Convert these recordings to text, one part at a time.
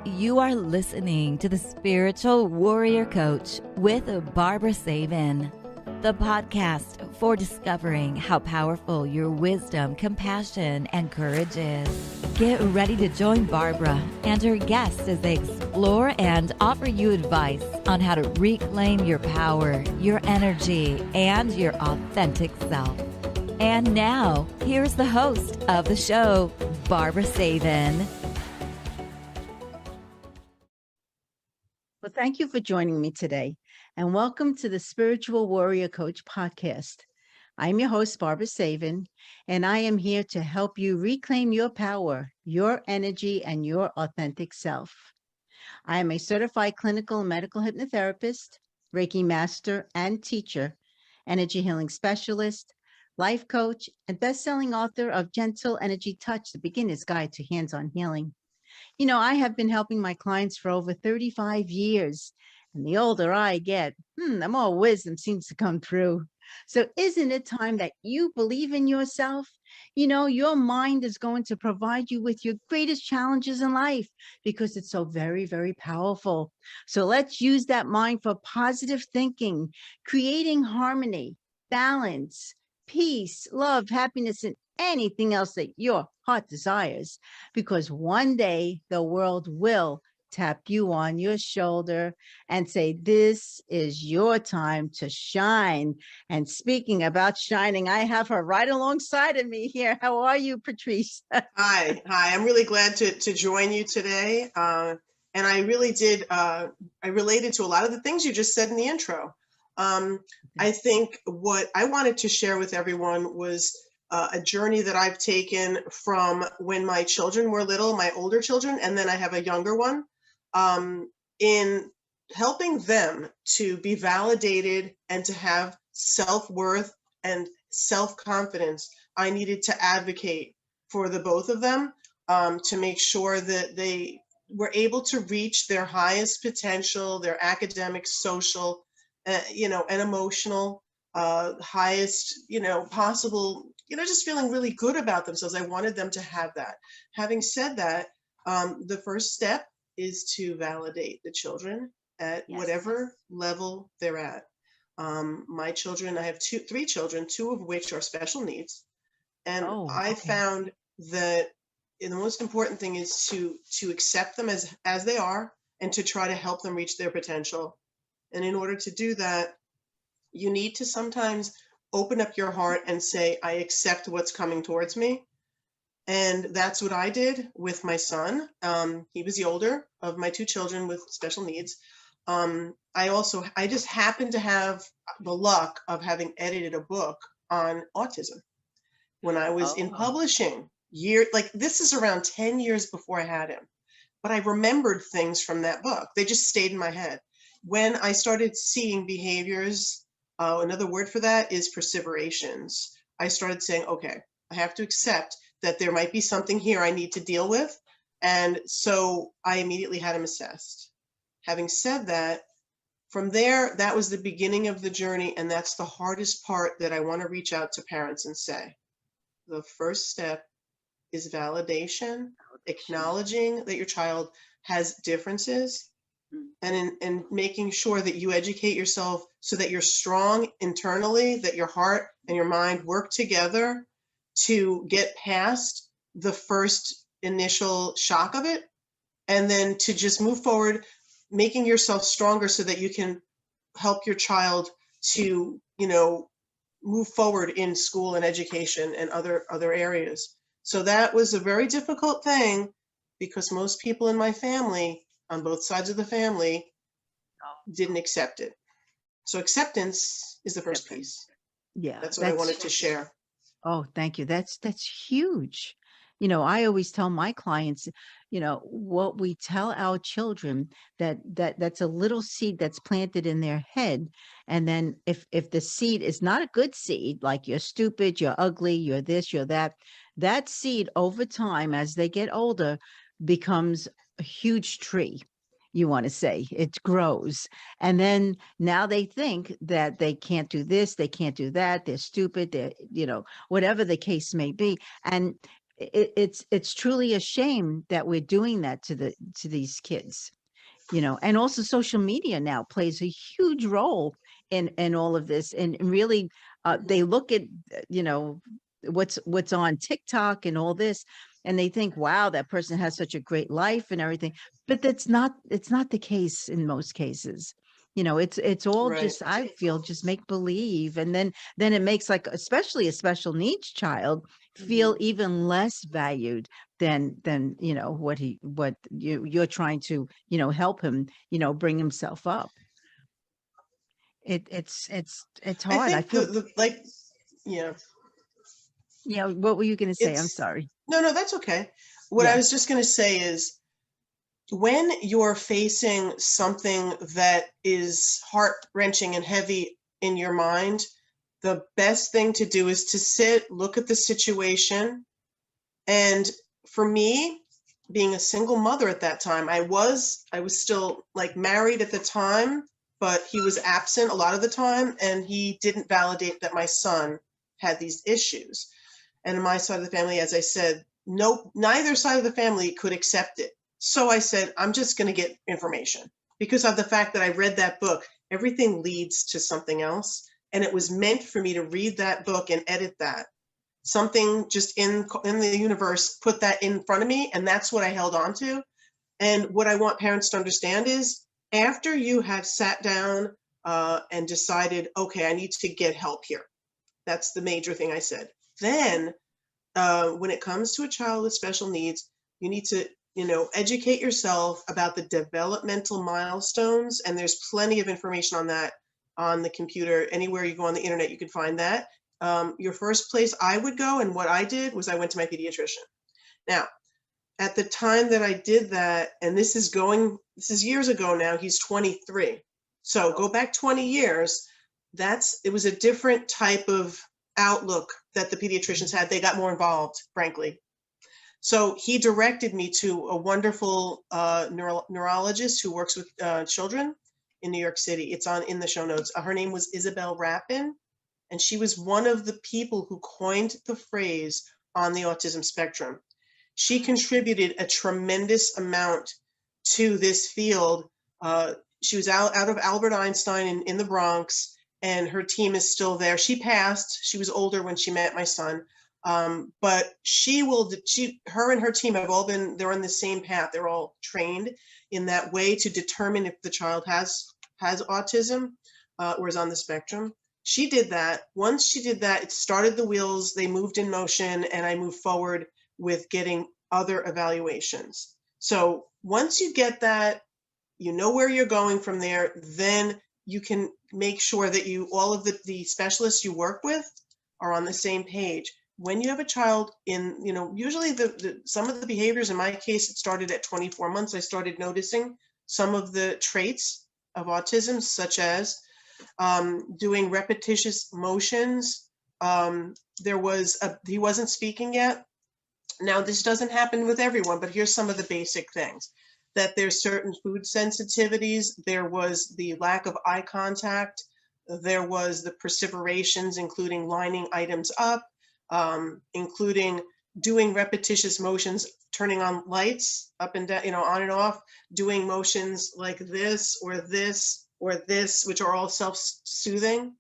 You are listening to the Spiritual Warrior Coach with Barbara Savin, the podcast for discovering how powerful your wisdom, compassion, and courage is. Get ready to join Barbara and her guests as they explore and offer you advice on how to reclaim your power, your energy, and your authentic self. And now, here's the host of the show, Barbara Savin. Well, thank you for joining me today, and welcome to the Spiritual Warrior Coach podcast. I'm your host, Barbara Savin, and I am here to help you reclaim your power, your energy, and your authentic self. I am a certified clinical and medical hypnotherapist, Reiki master and teacher, energy healing specialist, life coach, and best-selling author of Gentle Energy Touch, The Beginner's Guide to Hands-on Healing. You know, I have been helping my clients for over 35 years, and the older I get, the more wisdom seems to come through. So isn't it time that you believe in yourself? You know, your mind is going to provide you with your greatest challenges in life because it's so very, very powerful. So let's use that mind for positive thinking, creating harmony, balance, peace, love, happiness, and anything else that your heart desires, because one day the world will tap you on your shoulder and say, this is your time to shine. And speaking about shining, I have her right alongside of me here. How are you, Patrice? Hi. I'm really glad to join you today. And I really did, I related to a lot of the things you just said in the intro. I think what I wanted to share with everyone was a journey that I've taken from when my children were little, my older children, and then I have a younger one, in helping them to be validated and to have self-worth and self-confidence. I needed to advocate for the both of them, to make sure that they were able to reach their highest potential, their academic, social, and emotional, highest, possible, just feeling really good about themselves. I wanted them to have that. Having said that, the first step is to validate the children at whatever level they're at. My children, I have three children, two of which are special needs. And I found that the most important thing is to accept them as they are and to try to help them reach their potential. And in order to do that, you need to sometimes open up your heart and say, I accept what's coming towards me. And that's what I did with my son. He was the older of my two children with special needs. I just happened to have the luck of having edited a book on autism when I was in publishing. This is around 10 years before I had him. But I remembered things from that book. They just stayed in my head. When I started seeing behaviors, another word for that is perseverations. I started saying, okay, I have to accept that there might be something here I need to deal with. And so I immediately had him assessed. Having said that, from there, that was the beginning of the journey. And that's the hardest part that I want to reach out to parents and say. The first step is validation, acknowledging that your child has differences, and making sure that you educate yourself so that you're strong internally, that your heart and your mind work together to get past the first initial shock of it, and then to just move forward, making yourself stronger so that you can help your child to, move forward in school and education and other areas. So that was a very difficult thing because most people in my family, on both sides of the family, didn't accept it. So acceptance is the first piece. Yeah. That's what I wanted to share. Oh, thank you. That's huge. I always tell my clients, what we tell our children, that's a little seed that's planted in their head. And then if the seed is not a good seed, like you're stupid, you're ugly, you're this, you're that, that seed over time, as they get older, becomes a huge tree. You want to say it grows. And then now they think that they can't do this, they can't do that, they're stupid, they're, whatever the case may be. And it's truly a shame that we're doing that to these kids, and also social media now plays a huge role in all of this. And really, they look at, you know, what's on TikTok and all this, and they think, wow, that person has such a great life and everything. But it's not the case in most cases. It's all Right. just, I feel, just make believe. And then it makes, like, especially a special needs child, feel even less valued than what you're trying to help him, bring himself up. It's I hard. I think feel. yeah, What were you going to say? I'm it's, sorry. no, that's okay. What I Yeah. was just going to say is, when you're facing something that is heart-wrenching and heavy in your mind, the best thing to do is to sit, look at the situation. And for me, being a single mother at that time, I was still, like, married at the time, but he was absent a lot of the time, and he didn't validate that my son had these issues. And in my side of the family, as I said, no, neither side of the family could accept it. So I said, I'm just going to get information, because of the fact that I read that book. Everything leads to something else. And it was meant for me to read that book and edit that. Something just in the universe put that in front of me, and that's what I held on to. And what I want parents to understand is, after you have sat down and decided, okay, I need to get help here. That's the major thing I said. Then when it comes to a child with special needs, you need to, educate yourself about the developmental milestones. And there's plenty of information on that on the computer. Anywhere you go on the internet, you can find that. Your first place I would go, and what I did was I went to my pediatrician. Now, at the time that I did that, and this is years ago now, he's 23. So go back 20 years, it was a different type of outlook that the pediatricians had. They got more involved, frankly. So he directed me to a wonderful neurologist who works with children in New York City. It's in the show notes. Her name was Isabel Rappin, and she was one of the people who coined the phrase on the autism spectrum. She contributed a tremendous amount to this field. She was out of Albert Einstein in the Bronx, and her team is still there. She passed. She was older when she met my son. But her and her team have all they're on the same path. They're all trained in that way to determine if the child has autism or is on the spectrum. She did that. Once she did that, it started the wheels. They moved in motion, and I moved forward with getting other evaluations. So once you get that, you know where you're going from there, then you can make sure that all of the specialists you work with are on the same page. When you have a child usually some of the behaviors, in my case, it started at 24 months. I started noticing some of the traits of autism, such as doing repetitious motions. He wasn't speaking yet. Now, this doesn't happen with everyone, but here's some of the basic things. That there's certain food sensitivities. There was the lack of eye contact. There was the perseverations, including lining items up, including doing repetitious motions, turning on lights up and down, on and off, doing motions like this or this or this, which are all self-soothing.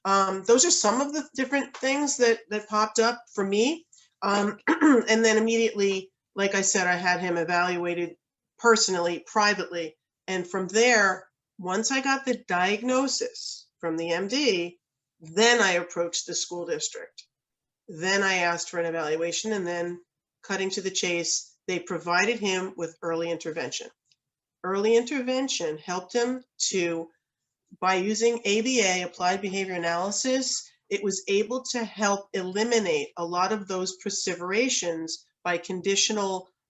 Those are some of the different things that popped up for me. And then immediately, like I said, I had him evaluated personally, privately. And from there, once I got the diagnosis from the MD, then I approached the school district. Then I asked for an evaluation, and then, cutting to the chase, they provided him with early intervention. Early intervention helped him by using ABA, applied behavior analysis, it was able to help eliminate a lot of those perseverations by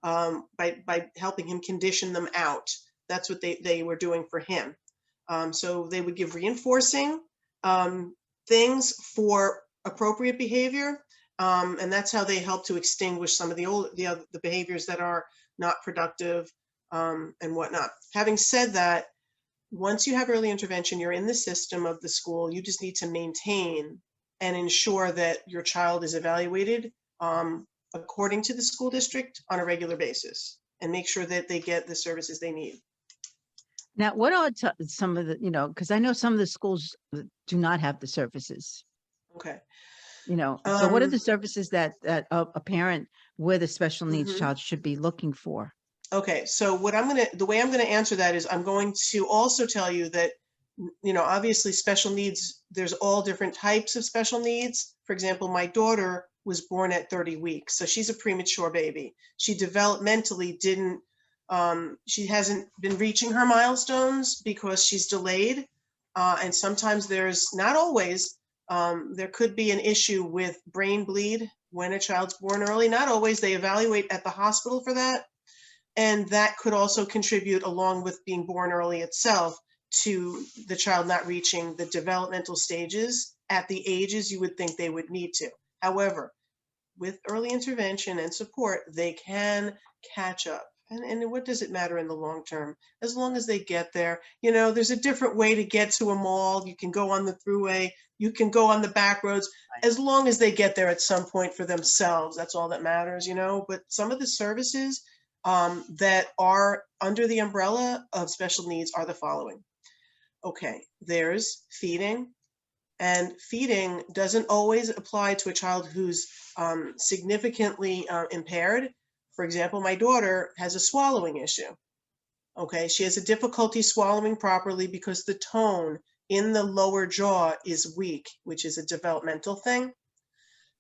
by helping him condition them out. That's what they were doing for him. So they would give reinforcing things for appropriate behavior, and that's how they help to extinguish some of the behaviors that are not productive and whatnot. Having said that, once you have early intervention, you're in the system of the school. You just need to maintain and ensure that your child is evaluated according to the school district on a regular basis and make sure that they get the services they need. Now, what are some of the, because I know some of the schools do not have the services, Okay. So what are the services that a parent with a special needs Mhm. child should be looking for? Okay, so the way I'm gonna answer that is I'm going to also tell you that, obviously special needs, there's all different types of special needs. For example, my daughter was born at 30 weeks, so she's a premature baby. She developmentally she hasn't been reaching her milestones because she's delayed. And sometimes not always, there could be an issue with brain bleed when a child's born early. Not always. They evaluate at the hospital for that. And that could also contribute, along with being born early itself, to the child not reaching the developmental stages at the ages you would think they would need to. However, with early intervention and support, they can catch up. And what does it matter in the long term? As long as they get there. There's a different way to get to a mall. You can go on the thruway. You can go on the back roads. As long as they get there at some point for themselves, that's all that matters, But some of the services that are under the umbrella of special needs are the following. Okay, there's feeding. And feeding doesn't always apply to a child who's significantly impaired. For example, my daughter has a swallowing issue. Okay, she has a difficulty swallowing properly because the tone in the lower jaw is weak, which is a developmental thing.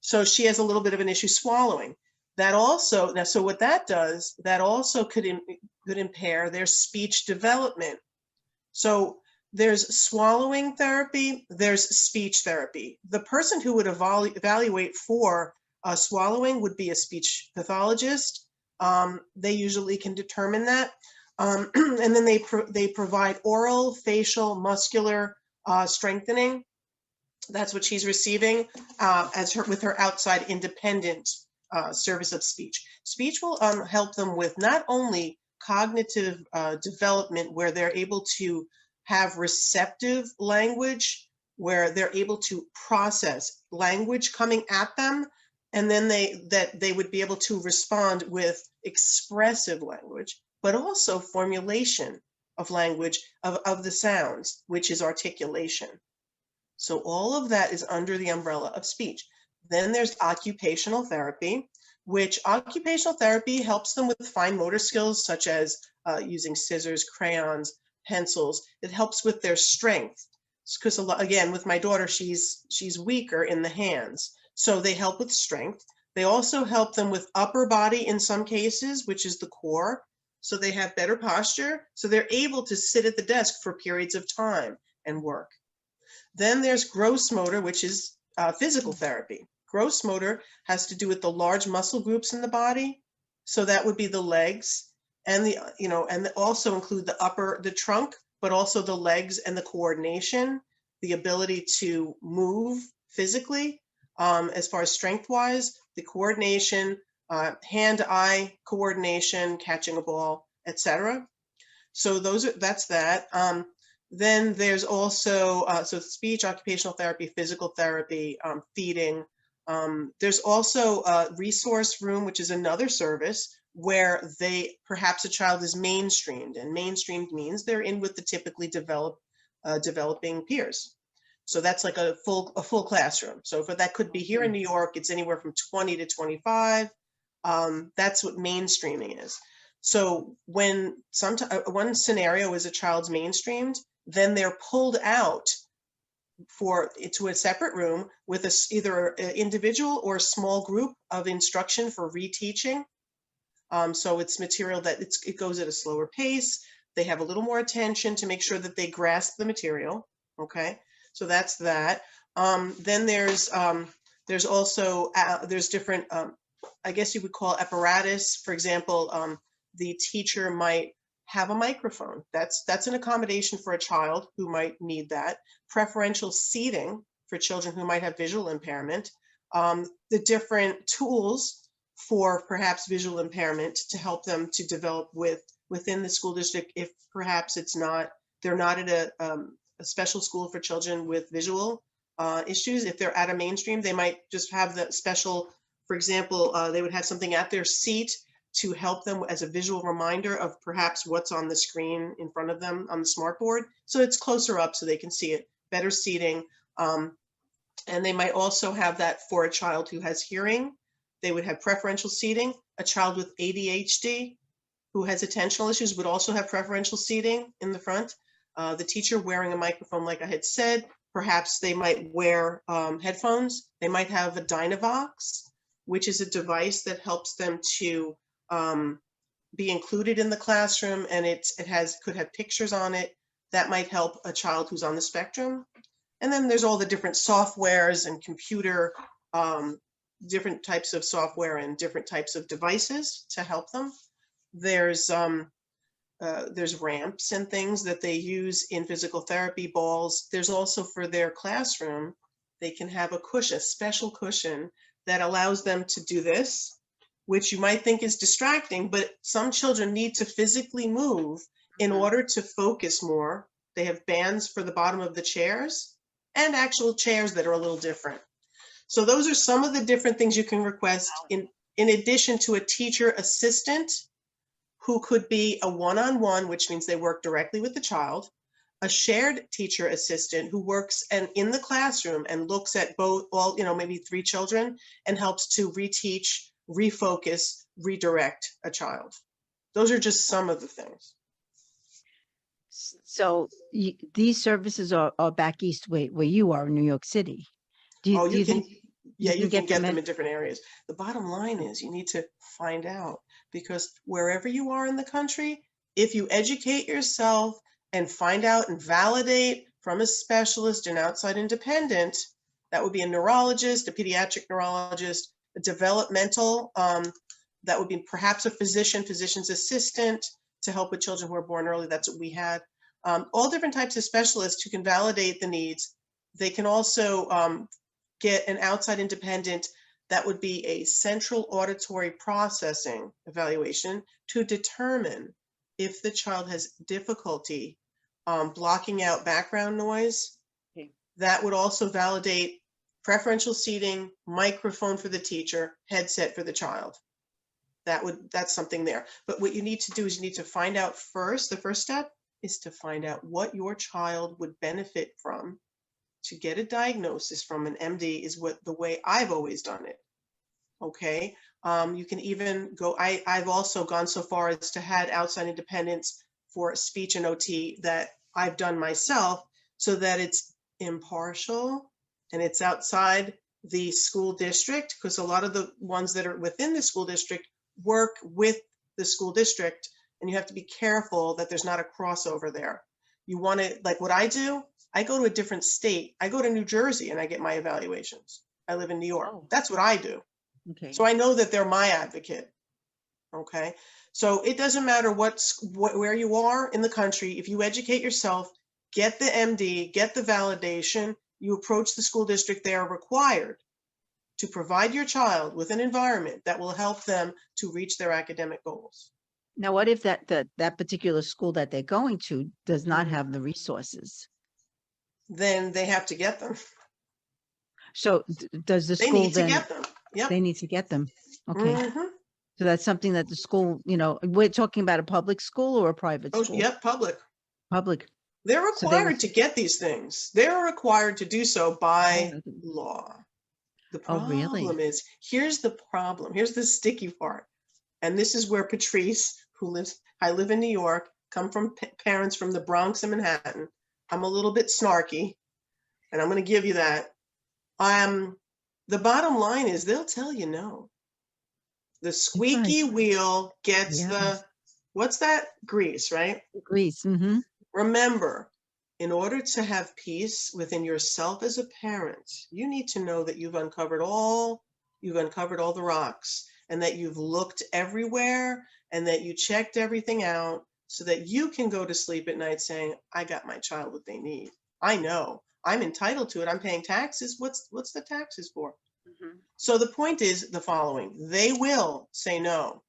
So she has a little bit of an issue swallowing. So what that does, that also could impair their speech development. So there's swallowing therapy, there's speech therapy. The person who would evaluate for swallowing would be a speech pathologist. They usually can determine that. And then they provide oral, facial, muscular strengthening. That's what she's receiving with her outside independent service of speech. Speech will help them with not only cognitive development, where they're able to have receptive language, where they're able to process language coming at them, and then they would be able to respond with expressive language, but also formulation of language of the sounds, which is articulation. So all of that is under the umbrella of speech. Then there's occupational therapy, which occupational therapy helps them with fine motor skills, such as using scissors, crayons, pencils. It helps with their strength. Because again, with my daughter, she's weaker in the hands. So they help with strength. They also help them with upper body in some cases, which is the core. So they have better posture. So they're able to sit at the desk for periods of time and work. Then there's gross motor, which is physical therapy. Gross motor has to do with the large muscle groups in the body. So that would be the legs and and also include the trunk, but also the legs and the coordination, the ability to move physically, as far as strength wise, the coordination, hand-eye coordination, catching a ball, etc. So that's that. Then there's also, so speech, occupational therapy, physical therapy, feeding. There's also a resource room, which is another service where perhaps a child is mainstreamed, and mainstreamed means they're in with the typically developing peers. So that's like a full classroom. So that could be here in New York, it's anywhere from 20 to 25. That's what mainstreaming is. So when one scenario is a child's mainstreamed, then they're pulled out to a separate room with either an individual or a small group of instruction for reteaching. So it's material that it goes at a slower pace. They have a little more attention to make sure that they grasp the material. Okay, so that's that. Then there's also there's different, I guess you would call apparatus. For example, the teacher might have a microphone. That's an accommodation for a child who might need that. Preferential seating for children who might have visual impairment. The different tools for perhaps visual impairment to help them to develop within the school district, if perhaps they're not at a special school for children with visual issues. If they're at a mainstream, they might just have the special For example, they would have something at their seat to help them as a visual reminder of perhaps what's on the screen in front of them on the smartboard. So it's closer up so they can see it, better seating. And they might also have that for a child who has hearing. They would have preferential seating. A child with ADHD who has attentional issues would also have preferential seating in the front. The teacher wearing a microphone, like I had said, perhaps they might wear headphones. They might have a Dynavox, which is a device that helps them to be included in the classroom, and it could have pictures on it that might help a child who's on the spectrum. And then there's all the different softwares and computer, different types of software and different types of devices to help them. There's ramps and things that they use in physical therapy, balls. There's also for their classroom, they can have a cushion, a special cushion that allows them to do this, which you might think is distracting, but some children need to physically move in order to focus more. They have bands for the bottom of the chairs and actual chairs that are a little different. So those are some of the different things you can request in addition to a teacher assistant who could be a one-on-one, which means they work directly with the child, a shared teacher assistant who works in the classroom and looks at maybe 3 children and helps to reteach, refocus, redirect a child. Those are just some of the things. So these services are back east where you are in New York City. Do you think you can get them in different areas. The bottom line is you need to find out, because wherever you are in the country, if you educate yourself and find out and validate from a specialist, an outside independent, that would be a neurologist, a pediatric neurologist, a developmental, that would be perhaps a physician's assistant to help with children who are born early. That's what we had. All different types of specialists who can validate the needs. They can also get an outside independent that would be a central auditory processing evaluation to determine if the child has difficulty blocking out background noise. Okay. That would also validate preferential seating, microphone for the teacher, headset for the child. That's something there. But what you need to do is you need to find out first. The first step is to find out what your child would benefit from. To get a diagnosis from an MD is the way I've always done it. Okay. You can even go, I've also gone so far as to had outside independence for speech and OT that I've done myself so that it's impartial and it's outside the school district, because a lot of the ones that are within the school district work with the school district, and you have to be careful that there's not a crossover there. You want to, like what I do, I go to a different state. I go to New Jersey and I get my evaluations. I live in New York. Oh. That's what I do. Okay. So I know that they're my advocate. Okay. So it doesn't matter where you are in the country. If you educate yourself, get the MD, get the validation, you approach the school district, they are required to provide your child with an environment that will help them to reach their academic goals. Now, what if that particular school that they're going to does not have the resources? Then they have to get them. So does the They school need to get them. Yep. They need to get them. Okay. Mm-hmm. So that's something that the school, we're talking about a public school or a private school? Yep, public. Public. They're required to get these things. They're required to do so by law. The problem is, here's the problem. Here's the sticky part. And this is where Patrice, I live in New York, come from parents from the Bronx and Manhattan. I'm a little bit snarky, and I'm going to give you that. The bottom line is they'll tell you no. The squeaky wheel gets what's that? Grease, right? Grease. Mm-hmm. Remember, in order to have peace within yourself as a parent, you need to know that you've uncovered all the rocks, and that you've looked everywhere, and that you checked everything out so that you can go to sleep at night saying, I got my child what they need. I know I'm entitled to it. I'm paying taxes. What's the taxes for? Mm-hmm. So the point is the following. They will say no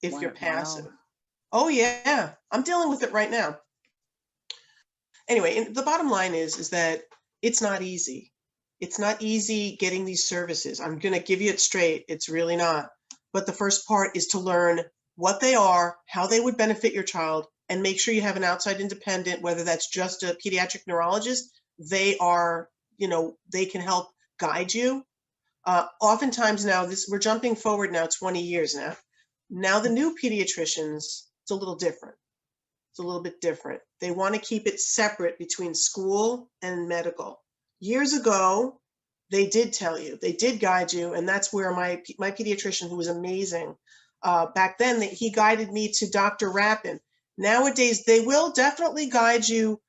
if you're passive. Wow. Oh yeah, I'm dealing with it right now. Anyway, the bottom line is that it's not easy. It's not easy getting these services. I'm going to give you it straight. It's really not. But the first part is to learn what they are, how they would benefit your child, and make sure you have an outside independent, whether that's just a pediatric neurologist. They are, they can help guide you. Oftentimes now, we're jumping forward now 20 years now. Now the new pediatricians, it's a little different. It's a little bit different. They want to keep it separate between school and medical. Years ago, they did tell you, they did guide you, and that's where my pediatrician, who was amazing, back then, he guided me to Dr. Rappin. Nowadays, they will definitely guide you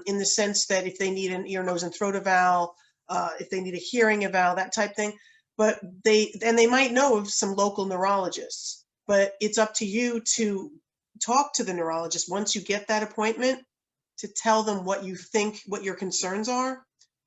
in the sense that if they need an ear, nose, and throat eval, if they need a hearing eval, that type thing. But they might know of some local neurologists. But it's up to you to talk to the neurologist once you get that appointment, to tell them what you think, what your concerns are,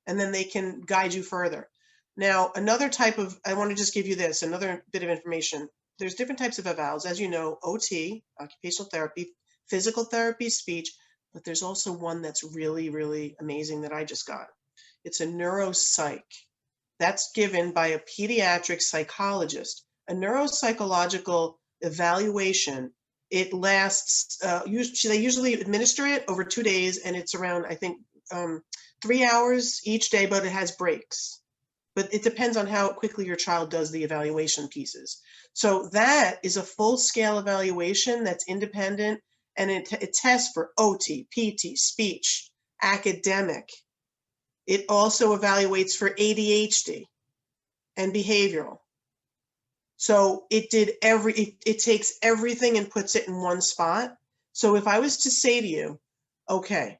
and then they can guide you further. Now, another type of, I want to just give you this, another bit of information. There's different types of evals, as you know, OT, occupational therapy, physical therapy, speech, but there's also one that's really, really amazing that I just got. It's a neuropsych. That's given by a pediatric psychologist. A neuropsychological evaluation, it lasts, they usually administer it over 2 days, and it's around, I think, 3 hours each day, but it has breaks. But it depends on how quickly your child does the evaluation pieces. So that is a full-scale evaluation that's independent, and it tests for OT, PT, speech, academic. It also evaluates for ADHD and behavioral. So it takes everything and puts it in one spot. So if I was to say to you, okay,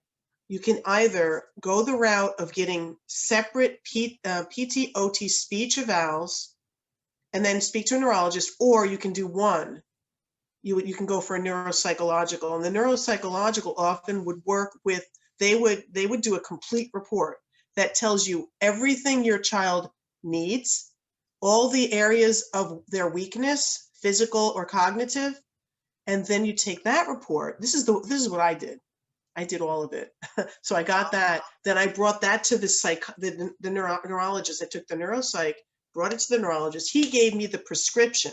you can either go the route of getting separate PT, OT, speech evals, and then speak to a neurologist, or you can do one. You can go for a neuropsychological, and the neuropsychological often would work with, they would do a complete report that tells you everything your child needs, all the areas of their weakness, physical or cognitive, and then you take that report. This is what I did. I did all of it. So I got that. Then I brought that to the neurologist. I took the neuropsych, brought it to the neurologist. He gave me the prescription.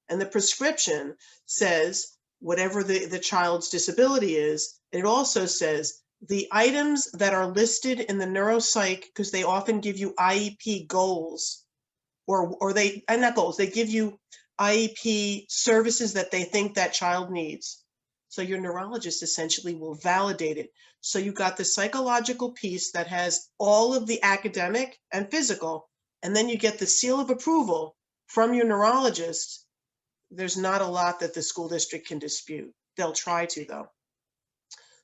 And the prescription says whatever the child's disability is. It also says the items that are listed in the neuropsych, because they often give you IEP goals, or they, and not goals, they give you IEP services that they think that child needs. So your neurologist essentially will validate it. So you got the psychological piece that has all of the academic and physical, and then you get the seal of approval from your neurologist. There's not a lot that the school district can dispute. They'll try to, though.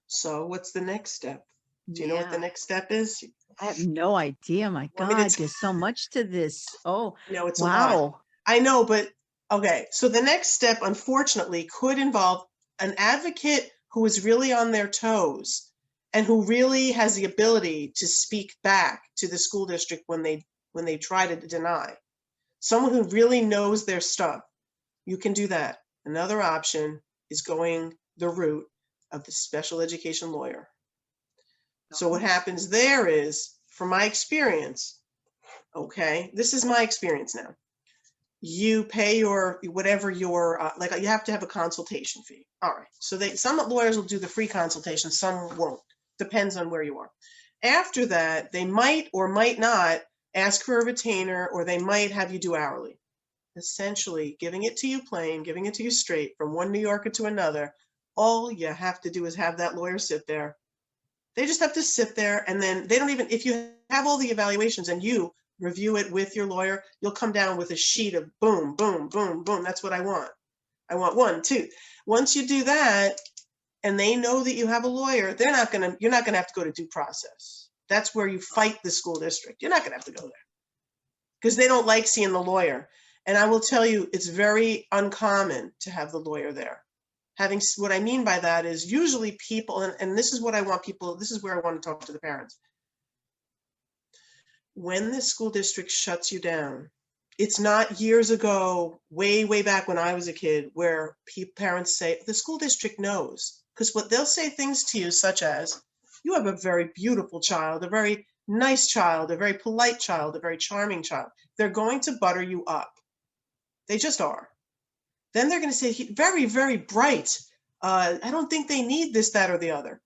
So what's the next step? Do you know what the next step is? I have no idea. My God, there's so much to this. Oh, no, it's wow. a lot. I know, but okay. So the next step, unfortunately, could involve an advocate who is really on their toes and who really has the ability to speak back to the school district when they try to deny. Someone who really knows their stuff. You can do that. Another option is going the route of the special education lawyer. So what happens there is, from my experience, okay, this is my experience now. You pay your, whatever your, like you have to have a consultation fee. All right, so some lawyers will do the free consultation, some won't. Depends on where you are. After that, they might or might not ask for a retainer, or they might have you do hourly. Essentially, giving it to you plain, giving it to you straight from one New Yorker to another. All you have to do is have that lawyer sit there. They just have to sit there, and then they don't even, if you have all the evaluations and you review it with your lawyer, you'll come down with a sheet of boom, boom, boom, boom. That's what I want. I want 1, 2. Once you do that, and they know that you have a lawyer, you're not gonna have to go to due process. That's where you fight the school district. You're not gonna have to go there because they don't like seeing the lawyer. And I will tell you, it's very uncommon to have the lawyer there. What I mean by that is usually people, and this is what I want people, this is where I want to talk to the parents. When the school district shuts you down, it's not years ago, way, way back when I was a kid, where parents say, the school district knows. Because what they'll say things to you such as, you have a very beautiful child, a very nice child, a very polite child, a very charming child. They're going to butter you up. They just are. Then they're going to say, very, very bright. I don't think they need this, that, or the other.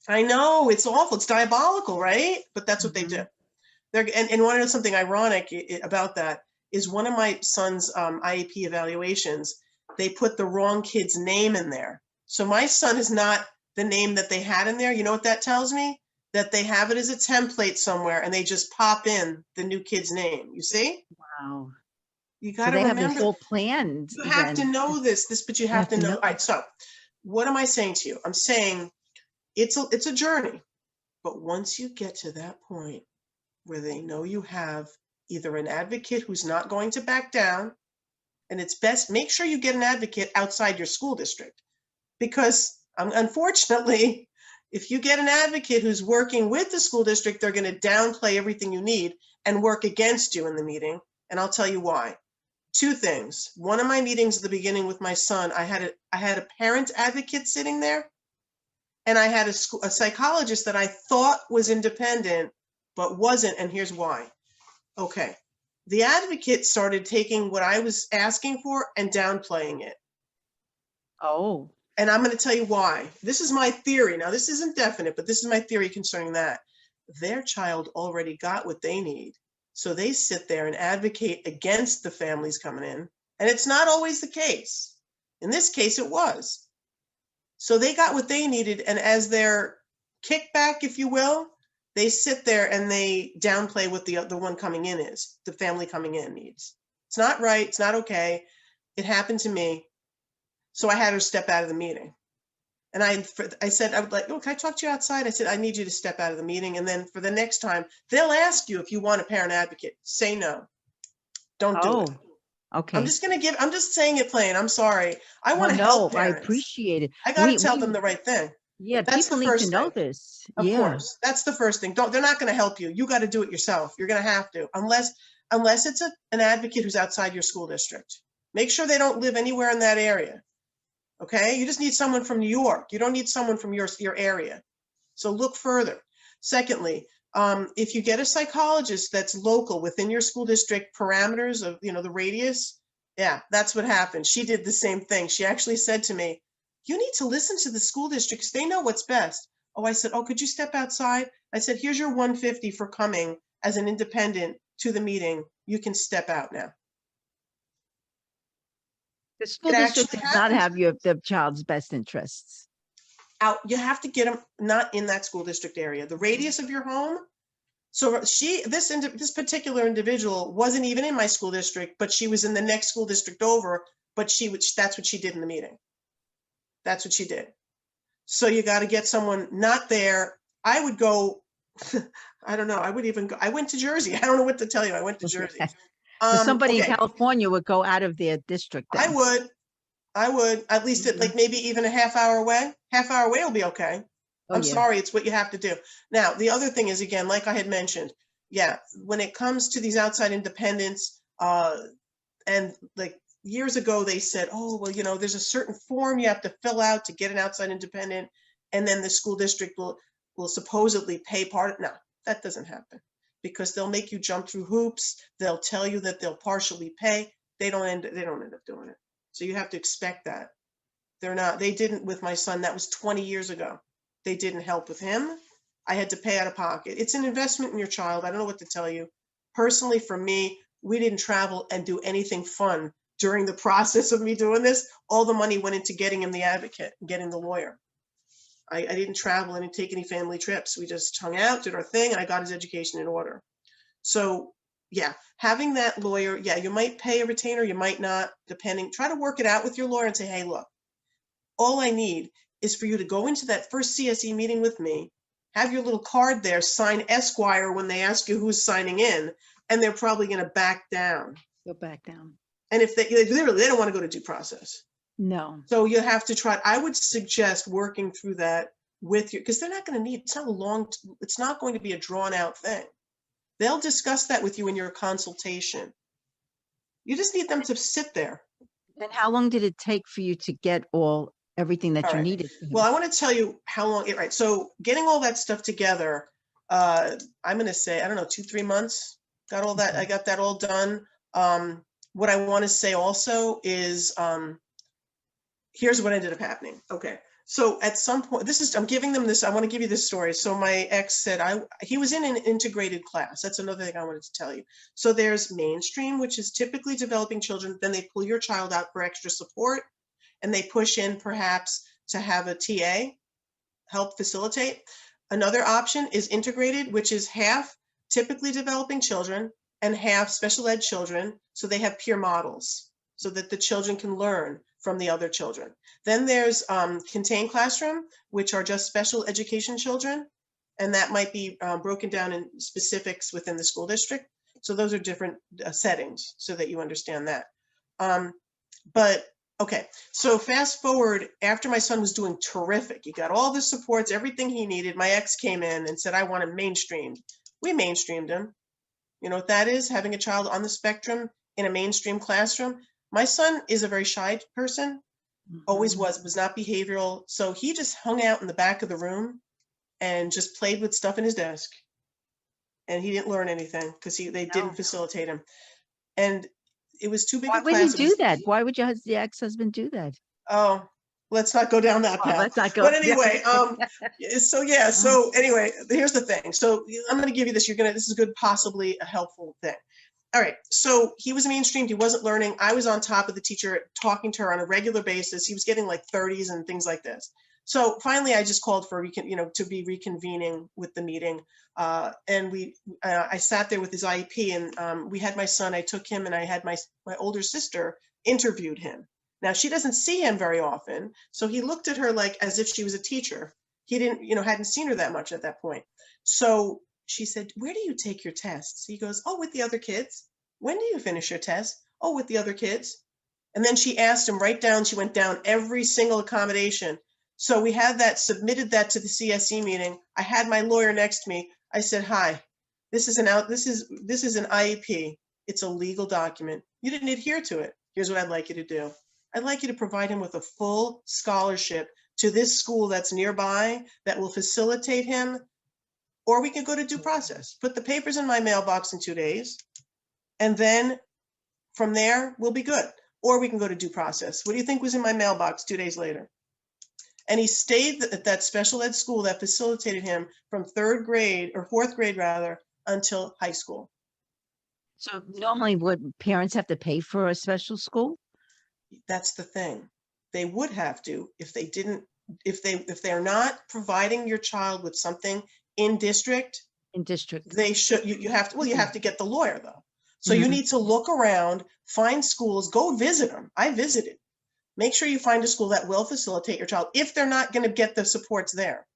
I know, it's awful. It's diabolical, right? But that's what they do. And want to know something ironic about that is one of my son's IEP evaluations, they put the wrong kid's name in there. So my son is not the name that they had in there. You know what that tells me? That they have it as a template somewhere and they just pop in the new kid's name. You see? Wow. You So got to they have remember. this whole plan. You have to know this, but you have to know. All right, so what am I saying to you? I'm saying it's a journey, but once you get to that point where they know you have either an advocate who's not going to back down, and it's best, make sure you get an advocate outside your school district, because unfortunately, if you get an advocate who's working with the school district, they're going to downplay everything you need and work against you in the meeting. And I'll tell you why. Two things. One of my meetings at the beginning with my son, I had a parent advocate sitting there, and I had a psychologist that I thought was independent, but wasn't. And here's why. Okay. The advocate started taking what I was asking for and downplaying it. Oh. And I'm going to tell you why. This is my theory. Now, this isn't definite, but this is my theory concerning that. Their child already got what they need. So they sit there and advocate against the families coming in. And it's not always the case. In this case, it was. So they got what they needed. And as their kickback, if you will, they sit there and they downplay what the one coming in is, the family coming in needs. It's not right. It's not okay. It happened to me. So I had her step out of the meeting. And I said, I would like, oh, can I talk to you outside? I said, I need you to step out of the meeting. And then for the next time, they'll ask you if you want a parent advocate. Say no. Don't do it. Okay. I'm just saying it plain. I'm sorry. I want to help parents. I appreciate it. I got to tell them the right thing. Yeah, people need to know this. Of course. That's the first thing. They're not going to help you. You got to do it yourself. You're going to have to, unless it's an advocate who's outside your school district. Make sure they don't live anywhere in that area. Okay, you just need someone from New York. You don't need someone from your area. So look further. Secondly, if you get a psychologist that's local within your school district parameters of, the radius, yeah, that's what happened. She did the same thing. She actually said to me, you need to listen to the school districts. They know what's best. Oh, I said, oh, could you step outside? I said, here's your $150 for coming as an independent to the meeting. You can step out now. The school district does not have the child's best interests. Out, you have to get them not in that school district area. The radius of your home. So this particular individual wasn't even in my school district, but she was in the next school district over. But that's what she did in the meeting. That's what she did. So you got to get someone not there. I would go. I don't know. I would even go. I went to Jersey. I don't know what to tell you. I went to Jersey. So somebody in California would go out of their district. Then. I would at least like maybe even a half hour away. Half hour away will be okay. I'm sorry. It's what you have to do. Now, the other thing is, again, like I had mentioned, when it comes to these outside independents, and like years ago, they said, oh, well, there's a certain form you have to fill out to get an outside independent. And then the school district will supposedly pay part of it. No, that doesn't happen. Because they'll make you jump through hoops. They'll tell you that they'll partially pay. They don't end up doing it. So you have to expect that. They didn't with my son. That was 20 years ago. They didn't help with him. I had to pay out of pocket. It's an investment in your child. I don't know what to tell you. Personally, for me, we didn't travel and do anything fun during the process of me doing this. All the money went into getting him the advocate, getting the lawyer. I didn't travel. I didn't take any family trips. We just hung out, did our thing, and I got his education in order. So, having that lawyer, you might pay a retainer, you might not, depending. Try to work it out with your lawyer and say, hey, look, all I need is for you to go into that first CSE meeting with me, have your little card there, sign Esquire when they ask you who's signing in, and they're probably going to back down. They'll back down. And if they don't want to go to due process. No. So you have to try. I would suggest working through that with you, because they're not going to need, it's not going to be a drawn out thing. They'll discuss that with you in your consultation. You just need them to sit there. And how long did it take for you to get everything that you needed? Well, I want to tell you how long, right. So getting all that stuff together, I'm going to say, I don't know, 2-3 months, got all that. I got that all done. What I want to say also is, here's what ended up happening. Okay. So at some point, I'm giving them this, I want to give you this story. So my ex said, he was in an integrated class. That's another thing I wanted to tell you. So there's mainstream, which is typically developing children. Then they pull your child out for extra support, and they push in perhaps to have a TA help facilitate. Another option is integrated, which is half typically developing children and half special ed children. So they have peer models so that the children can learn from the other children. Then there's contained classroom, which are just special education children. And that might be broken down in specifics within the school district. So those are different settings so that you understand that. But okay, so fast forward, after my son was doing terrific, he got all the supports, everything he needed. My ex came in and said, I want him mainstreamed. We mainstreamed him. You know what that is? Having a child on the spectrum in a mainstream classroom. My son is a very shy person, always was not behavioral. So he just hung out in the back of the room and just played with stuff in his desk. And he didn't learn anything because they didn't facilitate him. And it was too big a class. Why would he do that? Why would your ex-husband do that? Oh, let's not go down that path. Let's not go. But anyway, so anyway, here's the thing. So I'm going to give you this. This is good, possibly a helpful thing. All right. So he was mainstreamed. He wasn't learning. I was on top of the teacher, talking to her on a regular basis. He was getting like 30s and things like this. So finally, I just called for to be reconvening with the meeting, and I sat there with his IEP, and we had my son. I took him, and I had my older sister interviewed him. Now she doesn't see him very often, so he looked at her like as if she was a teacher. He hadn't seen her that much at that point. So she said, "Where do you take your tests?" He goes, "Oh, with the other kids." "When do you finish your test?" "Oh, with the other kids." And then she asked him right down. She went down every single accommodation. So we had that, submitted that to the CSE meeting. I had my lawyer next to me. I said, "Hi, this is an IEP. It's a legal document. You didn't adhere to it. Here's what I'd like you to do. I'd like you to provide him with a full scholarship to this school that's nearby that will facilitate him, or we could go to due process. Put the papers in my mailbox in 2 days, and then from there, we'll be good. Or we can go to due process." What do you think was in my mailbox 2 days later? And he stayed at that special ed school that facilitated him from 4th grade rather, until high school. So normally would parents have to pay for a special school? That's the thing. They would have to if they're not providing your child with something in district. They should, you have to get the lawyer though. So you need to look around, find schools, go visit them. I visited. Make sure you find a school that will facilitate your child if they're not going to get the supports there.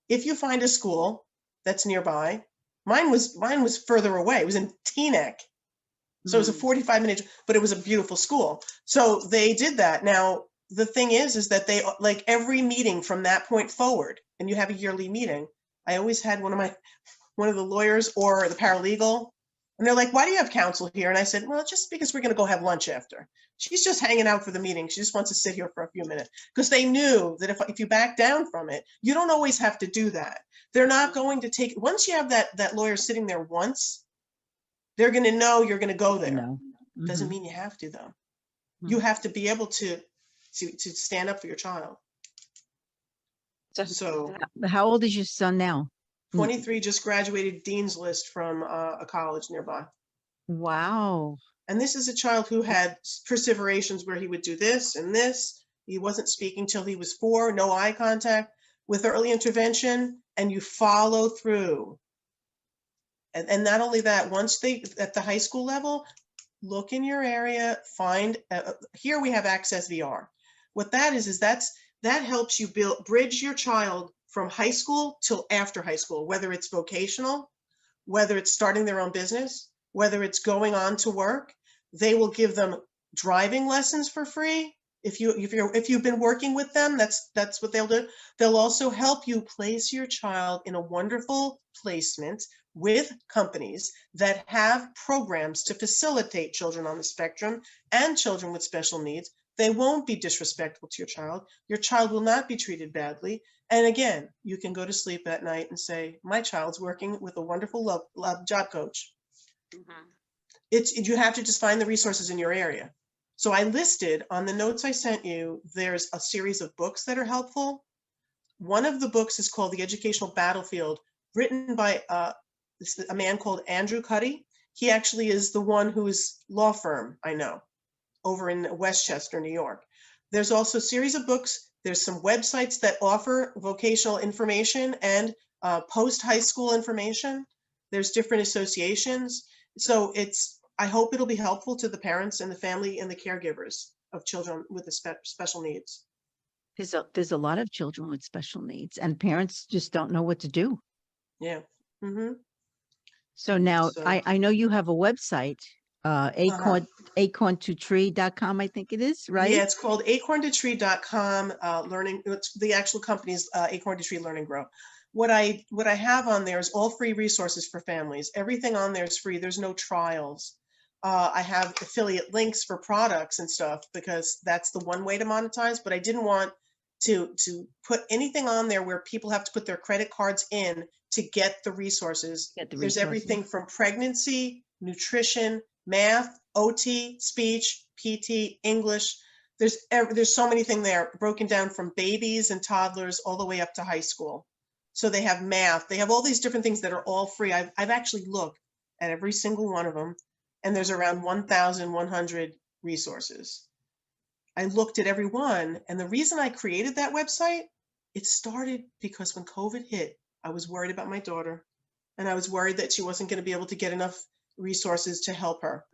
If you find a school that's nearby, mine was further away. It was in Teaneck. So it was a 45-minute, but it was a beautiful school. So they did that. Now, the thing is that they, like every meeting from that point forward, and you have a yearly meeting, I always had one of the lawyers or the paralegal, and they're like, "Why do you have counsel here?" And I said, "Well, just because we're going to go have lunch after. She's just hanging out for the meeting. She just wants to sit here for a few minutes." Because they knew that if you back down from it, you don't always have to do that. They're not going to take, once you have that lawyer sitting there once, they're going to know you're going to go there. Doesn't mean you have to though. You have to be able to stand up for your child. So how old is your son now? 23, just graduated Dean's List from a college nearby. Wow. And this is a child who had perseverations where he would do this and this. He wasn't speaking till he was 4, no eye contact. With early intervention, and you follow through. And not only that, once they, at the high school level, look in your area, find, here we have Access VR. What that is that helps you bridge your child from high school till after high school, whether it's vocational, whether it's starting their own business, whether it's going on to work. They will give them driving lessons for free, If you've been working with them, that's what they'll do. They'll also help you place your child in a wonderful placement with companies that have programs to facilitate children on the spectrum and children with special needs. They won't be disrespectful to your child. Your child will not be treated badly. And again, you can go to sleep at night and say, my child's working with a wonderful love job coach. You have to just find the resources in your area. So I listed on the notes I sent you, there's a series of books that are helpful. One of the books is called The Educational Battlefield, written by a man called Andrew Cuddy. He actually is the one whose law firm I know over in Westchester, New York. There's also a series of books. There's some websites that offer vocational information and post-high school information. There's different associations. So I hope it'll be helpful to the parents and the family and the caregivers of children with the special needs. There's a lot of children with special needs, and parents just don't know what to do. Yeah. Mm-hmm. So now I know you have a website, acorn2tree.com, I think it is, right? Yeah, it's called acorn2tree.com. The actual company is Acorn to Tree Learn and Grow. What I have on there is all free resources for families. Everything on there is free. There's no trials. I have affiliate links for products and stuff because that's the one way to monetize, but I didn't want to put anything on there where people have to put their credit cards in to get the resources. There's everything from pregnancy, nutrition, math, OT, speech, PT, English. There's so many things there broken down from babies and toddlers all the way up to high school. So they have math. They have all these different things that are all free. I've actually looked at every single one of them, and there's around 1,100 resources. I looked at every one, and the reason I created that website, it started because when COVID hit, I was worried about my daughter, and I was worried that she wasn't going to be able to get enough resources to help her.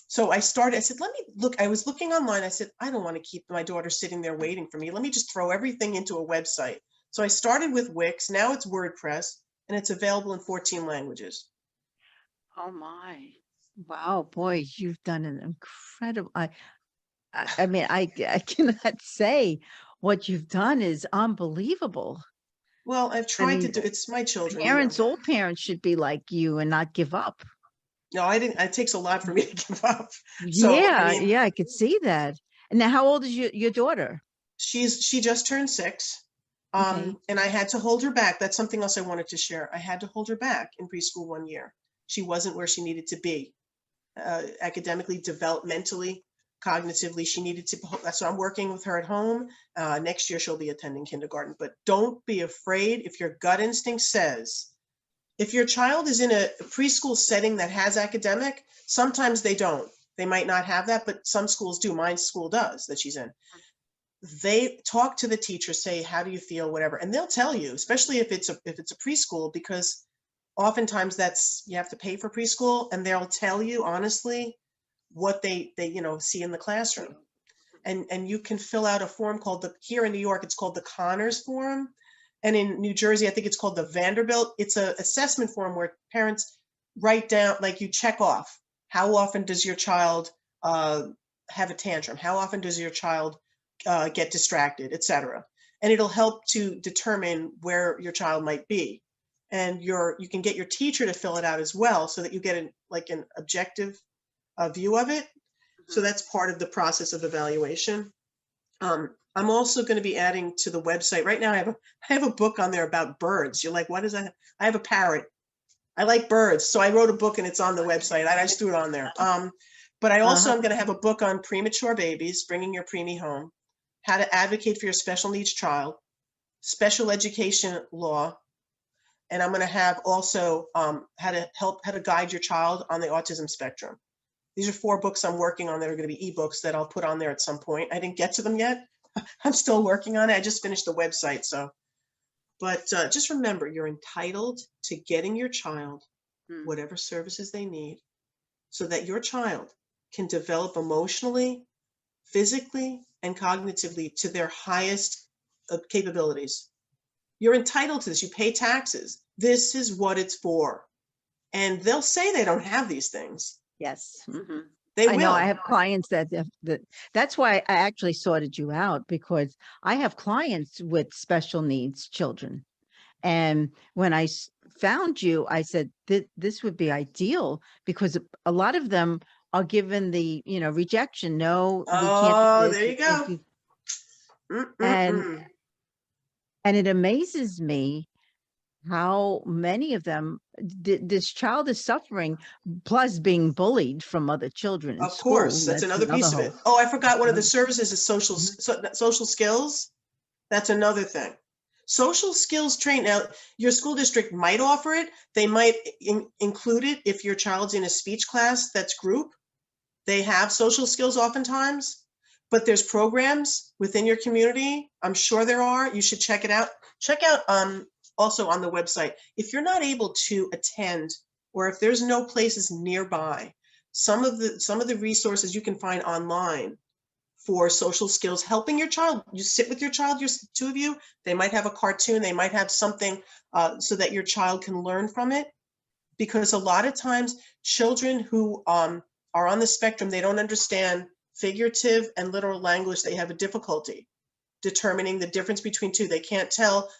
So I said, let me look. I was looking online. I said, I don't want to keep my daughter sitting there waiting for me. Let me just throw everything into a website. So I started with Wix. Now it's WordPress, and it's available in 14 languages. Oh my. Wow, boy, you've done an incredible. I mean, I cannot say what you've done is unbelievable. Well, I've tried to do. It's my children. All parents should be like you and not give up. No, I didn't. It takes a lot for me to give up. So, yeah, I could see that. And now, how old is your daughter? She just turned 6. And I had to hold her back. That's something else I wanted to share. I had to hold her back in preschool 1 year. She wasn't where she needed to be, academically, developmentally, cognitively. She needed to. So I'm working with her at home. Next year she'll be attending kindergarten. But don't be afraid if your gut instinct says, if your child is in a preschool setting that has academic, sometimes they don't. They might not have that, but some schools do. My school does that she's in. They talk to the teacher, say, how do you feel, whatever. And they'll tell you, especially if it's a preschool, because oftentimes you have to pay for preschool, and they'll tell you honestly what they see in the classroom. And you can fill out a form here in New York, it's called the Connors form. And in New Jersey, I think it's called the Vanderbilt. It's an assessment form where parents write down, like you check off, how often does your child have a tantrum? How often does your child get distracted, etc. And it'll help to determine where your child might be. And you can get your teacher to fill it out as well, so that you get an objective view of it. So that's part of the process of evaluation. I'm also going to be adding to the website right now. I have a book on there about birds. You're like, what is that? I have a parrot. I like birds, so I wrote a book and it's on the website. I just threw it on there. But I also am going to have a book on premature babies, bringing your preemie home, how to advocate for your special needs child, special education law, and I'm going to have also how to guide your child on the autism spectrum. These are 4 books I'm working on that are going to be ebooks that I'll put on there at some point. I didn't get to them yet. I'm still working on it. I just finished the website. But just remember, you're entitled to getting your child whatever services they need so that your child can develop emotionally, physically, and cognitively to their highest capabilities. You're entitled to this. You pay taxes. This is what it's for. And they'll say they don't have these things. Yes. Mm-hmm. They I know I will. have clients that's why I actually sorted you out, because I have clients with special needs children. And when found you, I said this would be ideal, because a lot of them are given the, rejection. No, we can't do Oh, this. there We you can't go. do. And Mm-mm-mm. and it amazes me how many of them, this child is suffering, plus being bullied from other children in Of school. course, And that's that's another another piece of it. whole. Oh, I forgot one of the Another. services is Mhm. social skills. That's another thing. Social skills train. Now, your school district might offer it. They might include it if your child's in a speech class that's group. They have social skills oftentimes, but there's programs within your community. I'm sure there are. You should check it out. Check out also on the website. If you're not able to attend, or if there's no places nearby, some of the resources you can find online for social skills, helping your child. You sit with your child, two of you, they might have a cartoon, they might have something so that your child can learn from it. Because a lot of times children who are on the spectrum, they don't understand figurative and literal language. They have a difficulty determining the difference between two. They can't tell,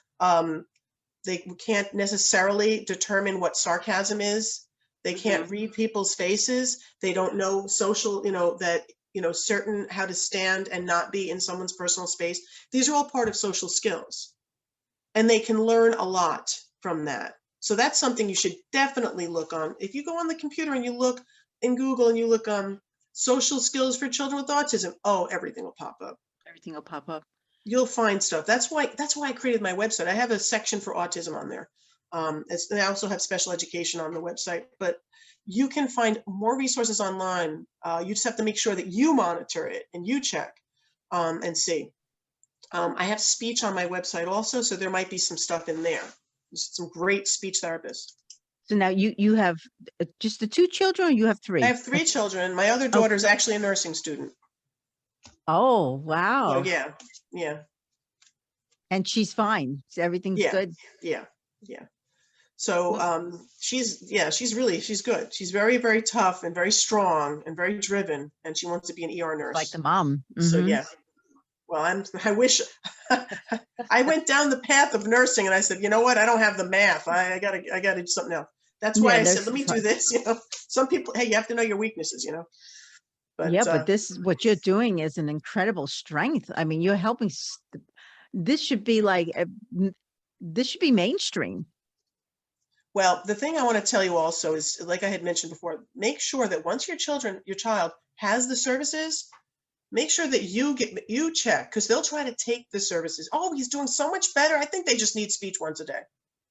they can't necessarily determine what sarcasm is. They can't read people's faces. They don't know social, that certain how to stand and not be in someone's personal space. These are all part of social skills, and they can learn a lot from that. So that's something you should definitely look on. If you go on the computer and you look in Google and you look social skills for children with autism, oh, everything will pop up. Everything will pop up. You'll find stuff. That's why I created my website. I have a section for autism on there. And I also have special education on the website, but you can find more resources online. You just have to make sure that you monitor it and you check and see. I have speech on my website also, so there might be some stuff in there. There's some great speech therapists. So now you have just the two children, or you have three? I have three children. My other Oh. daughter is actually a nursing student. Oh, So wow. yeah. And she's fine. Everything's Yeah. good. Yeah. So she's good. She's very, very tough and very strong and very driven, and she wants to be an ER nurse. Like the mom. So Mhm. yeah. Well, I wish I went down the path of nursing, and I said, you know what? I don't have the math. I gotta do something else. That's why I said, let me do this. Some people, hey, you have to know your weaknesses, But yeah, but what you're doing is an incredible strength. I mean, you're helping. This should be this should be mainstream. Well, the thing I want to tell you also is, like I had mentioned before, make sure that once your child has the services, make sure that you check, because they'll try to take the services. Oh, he's doing so much better. I think they just need speech once a day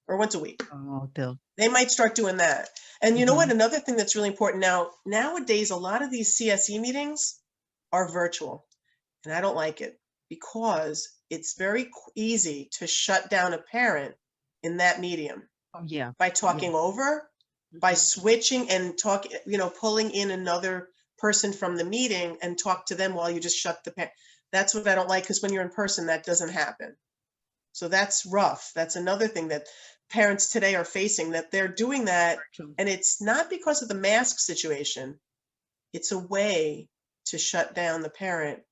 or once a week. Oh, They might start doing that. And you know what? Mhm. Another thing that's really important nowadays, a lot of these CSE meetings are virtual, and I don't like it, because it's very easy to shut down a parent in that medium Oh, yeah. by talking over, by Mhm. switching and pulling in another person from the meeting and talk to them while you just shut the parent. That's what I don't like, because when you're in person, that doesn't happen. So that's rough. That's another thing that parents today are facing, that they're doing that. And it's not because of the mask situation. It's a way to shut down the parent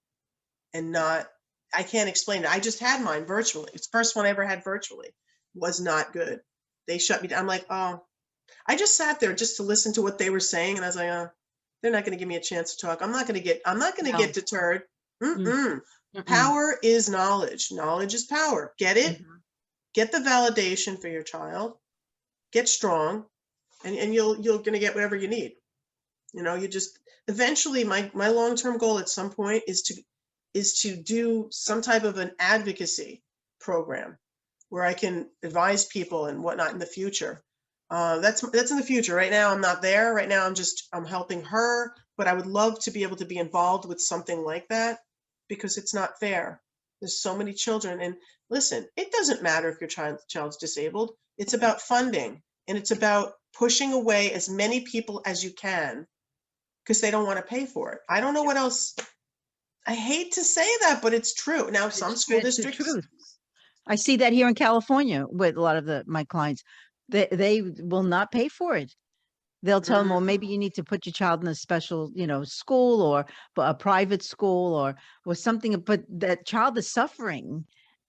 and not, I can't explain it. I just had mine virtually. It's the first one I ever had virtually. Was not good. They shut me down. I'm like, oh, I just sat there just to listen to what they were saying. And I was like, oh, they're not going to give me a chance to talk. I'm not going to get deterred. Mm-mm. Power is knowledge. Knowledge is power. Get it? Mhm. Get the validation for your child. Get strong, and you're going to get whatever you need. You just eventually, my long-term goal at some point is to do some type of an advocacy program where I can advise people and whatnot in the future. That's in the future. Right now, I'm not there. Right now, I'm helping her, but I would love to be able to be involved with something like that, because it's not fair. There's so many children, and listen, it doesn't matter if your child's disabled. It's about funding, and it's about pushing away as many people as you can, because they don't want to pay for it. I don't know what else. I hate to say that, but it's true. Now, some school It's the districts, truth. I see that here in California with a lot of my clients. They will not pay for it. They'll tell them, Mhm. well, maybe you need to put your child in a special, school or a private school or something. But that child is suffering,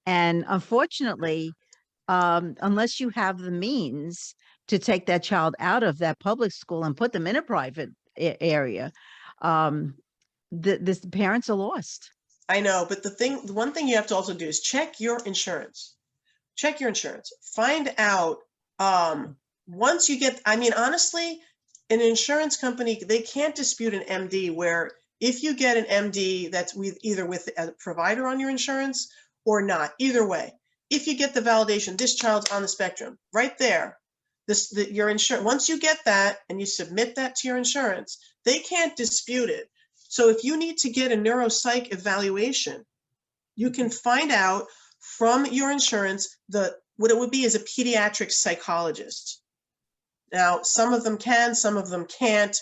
and unfortunately, unless you have the means to take that child out of that public school and put them in a private area, um, the parents are lost. I know, but the one thing you have to also do is check your insurance. Check your insurance. Find out, once you get, I mean, honestly, an insurance company, they can't dispute an MD, where if you get an MD that's either with a provider on your insurance or not, either way, if you get the validation, this child's on the spectrum, right there, your insurance, once you get that and you submit that to your insurance, they can't dispute it. So if you need to get a neuropsych evaluation, you can find out from your insurance what it would be is a pediatric psychologist. Now, some of them can, some of them can't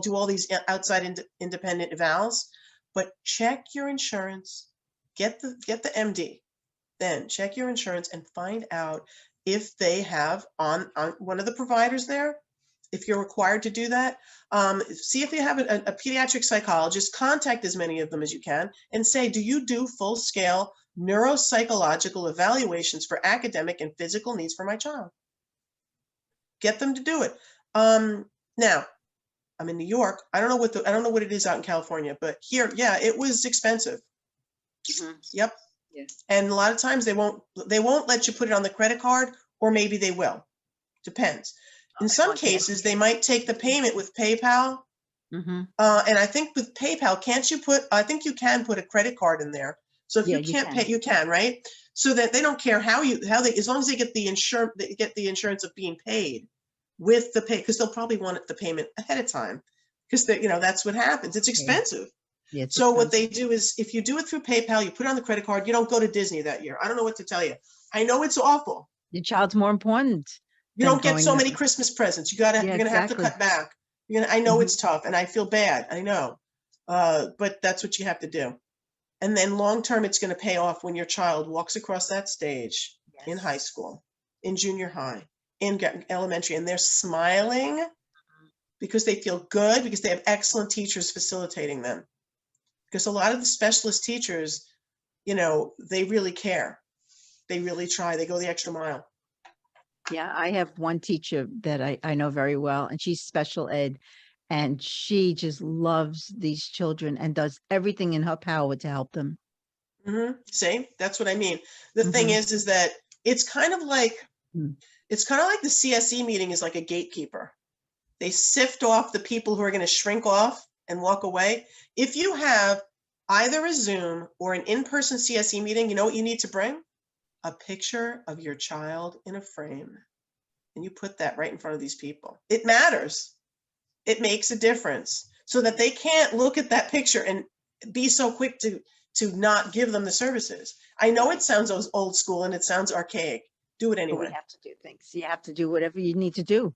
do all these outside independent evals, but check your insurance, get the MD, then check your insurance and find out if they have on one of the providers there, if you're required to do that. See if you have a pediatric psychologist, contact as many of them as you can and say, do you do full scale neuropsychological evaluations for academic and physical needs for my child? Get them to do it. Now, I'm in New York. I don't know what it is out in California, but here, yeah, it was expensive. Mhm. Yep. Yeah. And a lot of times they won't let you put it on the credit card, or maybe they will. Depends. In some want that. cases, they might take the payment with PayPal. Mm-hmm. And I think with PayPal, I think you can put a credit card in there. So if Yeah, you you can't can. pay, you can, right? So that they don't care as long as they get the insurance of being paid with the pay, because they'll probably want the payment ahead of time, because that's what happens. It's expensive. Yeah, it's So what expensive. they do is, if you do it through PayPal, you put it on the credit card, you don't go to Disney that year. I don't know what to tell you. I know it's awful. Your child's more important You than don't get going so there. many Christmas presents. Yeah, You're gonna have to exactly. cut back. I know Mhm. it's tough, and I feel bad. I know, but that's what you have to do. And then long term, it's going to pay off when your child walks across that stage in high Yes. school, in junior high, in elementary, and they're smiling because they feel good, because they have excellent teachers facilitating them. Because a lot of the specialist teachers, they really care. They really try. They go the extra mile. Yeah, I have one teacher that I know very well, and she's special ed, and she just loves these children and does everything in her power to help them. See, that's what I mean. The thing Mhm. is that it's kind of like Mm. the CSE meeting is like a gatekeeper. They sift off the people who are going to shrink off and walk away. If you have either a Zoom or an in-person CSE meeting, you know what you need to bring? A picture of your child in a frame. And you put that right in front of these people. It matters. It makes a difference, so that they can't look at that picture and be so quick to not give them the services. I know it sounds old school and it sounds archaic. Do it But we anyway. have to do things. You have to do whatever you need to do.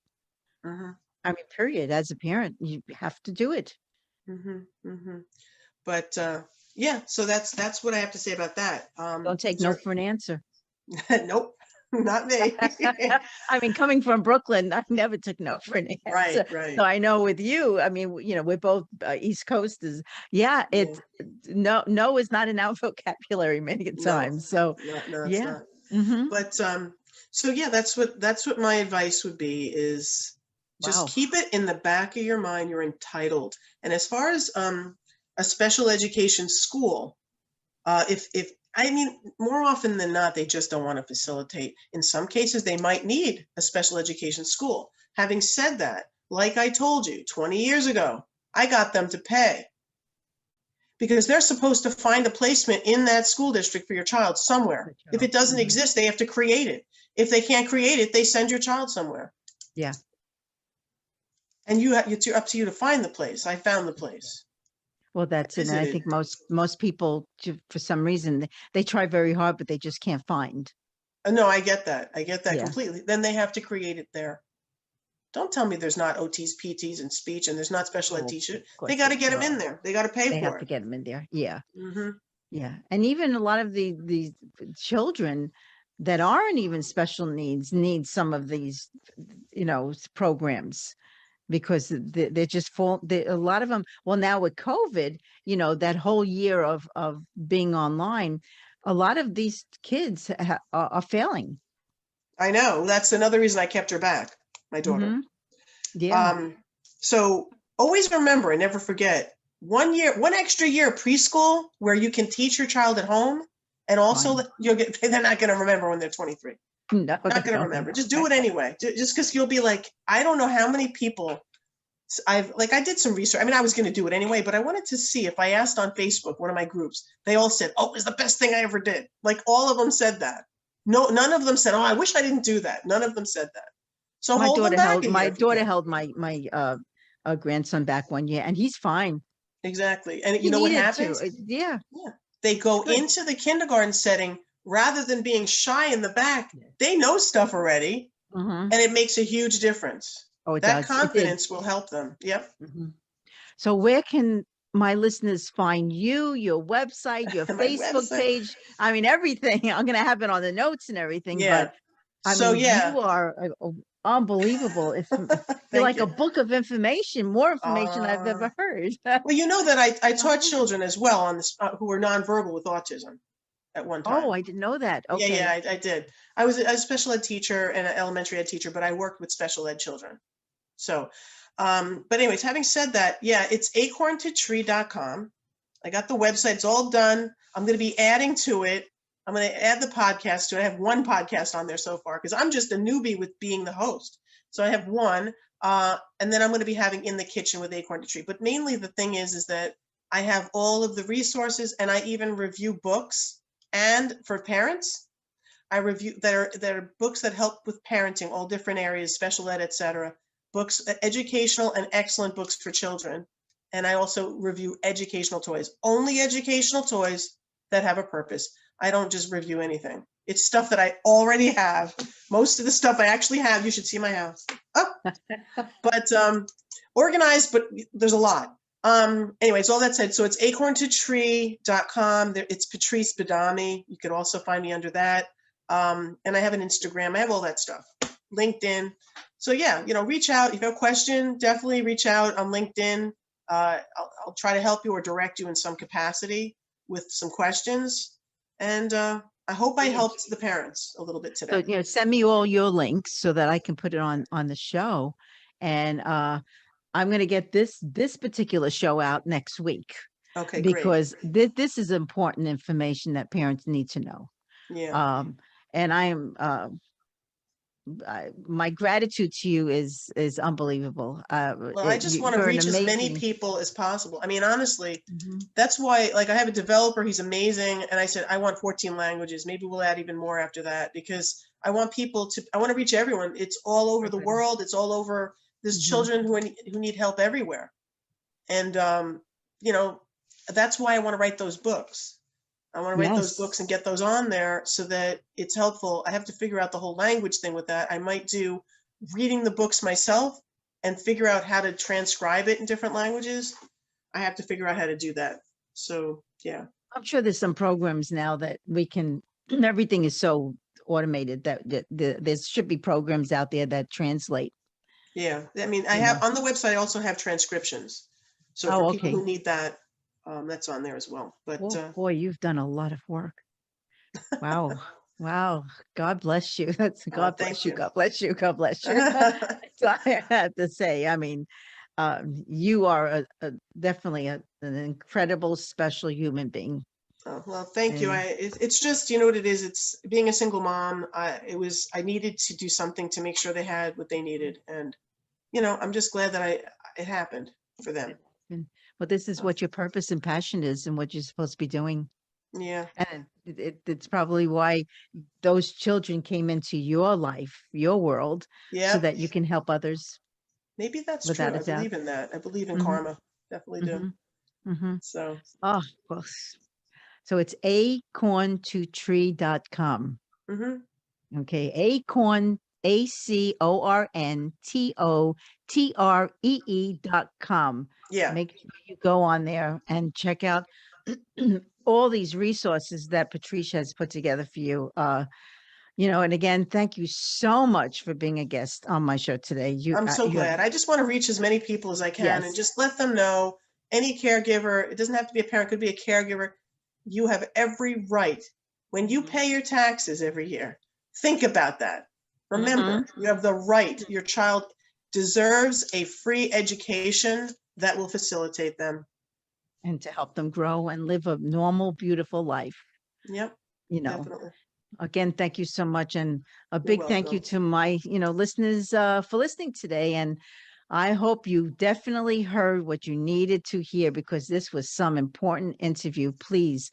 Mm-hmm. I mean, period. As a parent, you have to do it. Mm-hmm. Mm-hmm. But yeah, so that's what I have to say about that. Don't take no for an answer. Nope, not me. I mean, coming from Brooklyn, I never took no for an answer. Right. So I know with you, I mean, we're both East Coasters. Yeah, Yeah. no is not in our vocabulary many No, times. So no, it's yeah. not. Mm-hmm. But so yeah, that's what my advice would be, is just Wow. keep it in the back of your mind. You're entitled. And as far as a special education school, if I mean, more often than not, they just don't want to facilitate. In some cases, they might need a special education school. Having said that, like I told you 20 years ago, I got them to pay, because they're supposed to find a placement in that school district for your child somewhere. If it doesn't Mhm. exist, they have to create it. If they can't create it, they send your child somewhere. Yeah. And it's up to you to find the place. I found the place. Well, that's it. And I Visited. think most people, for some reason, they try very hard, but they just can't find. No, I get that. I get that Yeah. completely. Then they have to create it there. Don't tell me there's not OTs, PTs, and speech, and there's not special ed Oh, teachers. of course They got to there get them in are. there. They got to pay They for have to it. get them in there. Yeah. Mm-hmm. Yeah. And even a lot of these children that aren't even special needs need some of these, programs. because they're just full. A lot of them. Well, now with COVID, that whole year of being online, a lot of these kids are failing. I know. That's another reason I kept her back, my daughter. Mm-hmm. Yeah. So always remember and never forget, 1 extra year preschool where you can teach your child at home, and also they're not going to remember when they're 23. No, not going to remember. Just do it anyway. Just because you'll be like, I don't know how many people I did some research. I mean, I was going to do it anyway, but I wanted to see if I asked on Facebook, one of my groups, they all said, oh, it was the best thing I ever did. Like all of them said that. No, none of them said, oh, I wish I didn't do that. None of them said that. So my hold them back. My daughter held my grandson back 1 year, and he's fine. Exactly. And you know what happens? Yeah. They go into the kindergarten setting rather than being shy in the back. They know stuff already, and it makes a huge difference. Oh, it that does. confidence will help them. Yep. So where can my listeners find you, your website, your Facebook page? I mean, everything. I'm going to have it on the notes and everything. Yeah. But you are unbelievable. You're like a book of information, more information I've ever heard. Well, you know that I taught children as well on this who were nonverbal with autism at one time. Oh, I didn't know that. Okay. Yeah, I did. I was a special ed teacher and an elementary ed teacher, but I worked with special ed children. So, but anyways, having said that, yeah, it's acorntotree.com. I got the website. It's all done. I'm going to be adding to it. I'm going to add the podcast to it. I have one podcast on there so far because I'm just a newbie with being the host. So I have one. And then I'm going to be having In the Kitchen with Acorn to Tree. But mainly the thing is that I have all of the resources, and I even review books. And for parents, I review there are books that help with parenting, all different areas, special ed, etc. Books, educational and excellent books for children. And I also review educational toys, only educational toys that have a purpose. I don't just review anything. It's stuff that I already have. Most of the stuff I actually have, you should see my house. Oh. But organized, but there's a lot. Anyways, all that said, so it's acorntotree.com. It's Patrice Badami. You could also find me under that. And I have an Instagram. I have all that stuff. LinkedIn. So yeah, reach out. If you have a question, definitely reach out on LinkedIn. I'll try to help you or direct you in some capacity with some questions. And I hope I helped the parents a little bit today. So, send me all your links so that I can put it on the show. And I'm going to get this particular show out next week. Okay, because this is important information that parents need to know. Yeah. And my gratitude to you is unbelievable. Well, I just want to reach as many people as possible. I mean, honestly, that's why, I have a developer, he's amazing. And I said, I want 14 languages. Maybe we'll add even more after that, because I want to reach everyone. It's all over the world. It's all over. There's children who need help everywhere. And, that's why I want to write those books. I want to write those books and get those on there so that it's helpful. I have to figure out the whole language thing with that. I might do reading the books myself and figure out how to transcribe it in different languages. I have to figure out how to do that. So, yeah. I'm sure there's some programs now that we can, everything is so automated that there should be programs out there that translate. Yeah. I mean, I have on the website, I also have transcriptions. So for people who need that, that's on there as well. But boy, you've done a lot of work. Wow. Wow. God bless you. God bless you. God bless you. God bless you. So I have to say, I mean, you are definitely an incredible, special human being. Oh, well, thank you. It's just, what it is. It's being a single mom. I needed to do something to make sure they had what they needed. And, I'm just glad that it happened for them. Well, this is what your purpose and passion is and what you're supposed to be doing. Yeah. And it's probably why those children came into your life, your world, so that you can help others. Maybe that's true. I believe in that. I believe in karma. Definitely do. So. Oh, well, so it's acorntotree.com. Okay. Acorn, acorntotree.com. Yeah. Make sure you go on there and check out all these resources that Patrice has put together for you. And again, thank you so much for being a guest on my show today. I'm so you have, glad. I just want to reach as many people as I can and yes, just let them know, any caregiver, it doesn't have to be a parent, could be a caregiver. You have every right. When you pay your taxes every year, think about that. Remember, you have the right. Your child deserves a free education that will facilitate them. and to help them grow and live a normal, beautiful life. Yep, definitely. Again, thank you so much. And a You're big thank you welcome. to my, listeners for listening today. And I hope you definitely heard what you needed to hear, because this was some important interview. Please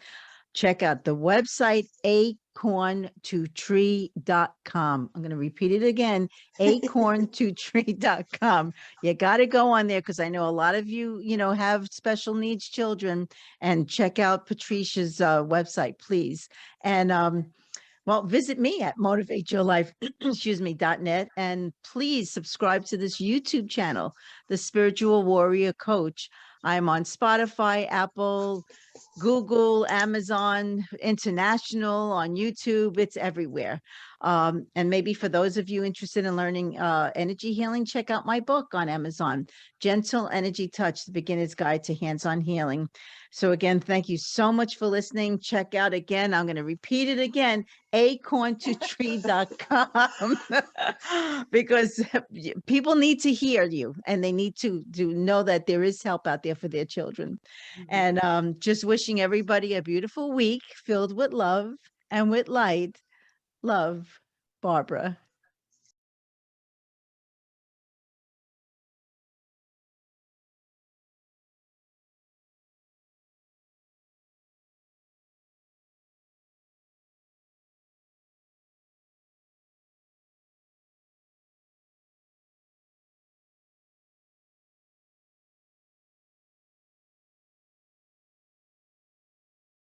check out the website, acorn2tree.com. I'm going to repeat it again, acorn2tree.com. You got to go on there, because I know a lot of you, have special needs children, and check out Patricia's website, please. And, well, visit me at motivateyourlife, .net, and please subscribe to this YouTube channel, The Spiritual Warrior Coach. I'm on Spotify, Apple, Google, Amazon, International, on YouTube. It's everywhere. And maybe for those of you interested in learning energy healing, check out my book on Amazon, Gentle Energy Touch, The Beginner's Guide to Hands-On Healing. So again, thank you so much for listening. Check out again, I'm going to repeat it again, acorn2tree.com, because people need to hear you, and they need to know that there is help out there for their children. And just wishing everybody a beautiful week filled with love and with light. Love, Barbara.